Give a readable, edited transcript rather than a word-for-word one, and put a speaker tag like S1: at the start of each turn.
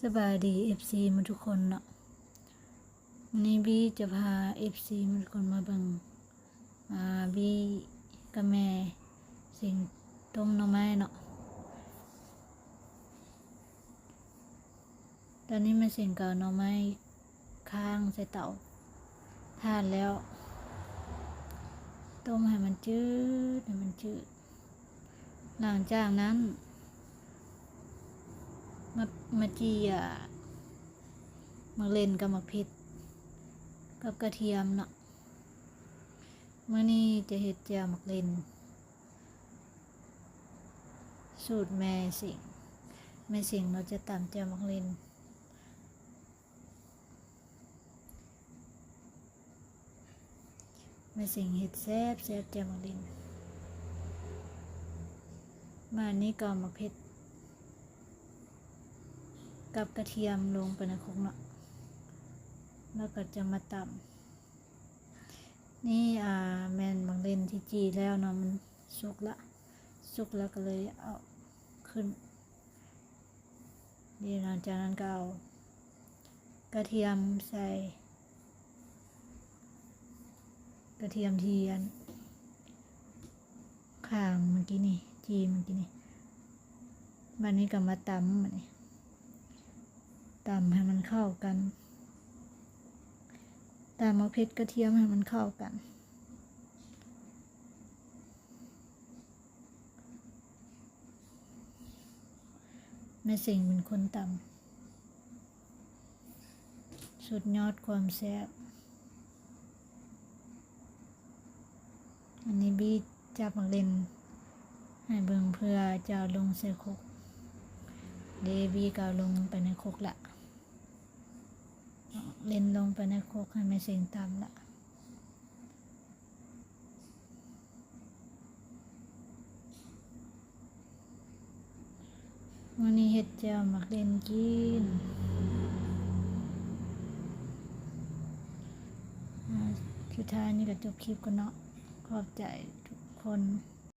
S1: สบายดี FC มาทุกคนเนาะวันนี้บีจะพา FC มาทุกคนมาเบิ่งบีกับแม่สิงต้มหน่อไม้เนาะตอนนี้มาสิงกับหน่อไม้ข้างใส่เตาทานแล้วต้มให้มันจืดหลังจากนั้นมาจีมาเล่นกับมะพริกกับกระเทียมเนาะมื้อนี้จะเฮ็ดแจ่วมักเล่นสูตรแม่สิงเราจะตำแจ่วมักเล่นแม่สิงเฮ็ดแซ่บแจ่วมักเล่นมานี้ก็มะพริกกับกระเทียมลงไปในครกเนาะแล้วก็จะมาตำนี่แมนบางเลนที่จีแล้วเนาะมันสุกแล้วก็เลยเอาขึ้นนี่หลังจากนั้นก็เอากระเทียมใส่กระเทียมเทียนข้างเมื่อกี้นี่จีเมื่อกี้นี่บัดนี้ก็มาตำมันนี่ตำให้มันเข้ากันตำมะเขือกระเทียมให้มันเข้ากันแม่สิงเป็นคนตำสุดยอดความแซ่บอันนี้บีจับมาเล่นให้เบิ่งเพื่อจะลงใส่ครกเดบีก็ลงไปในครกละเล่นลงไปในครกให้แม่สิงตำละวันนี้เฮ็ดแจ่วมักเล่นกินสุดท้ายนี่ก็จบคลิปกันเนาะขอบใจทุกคน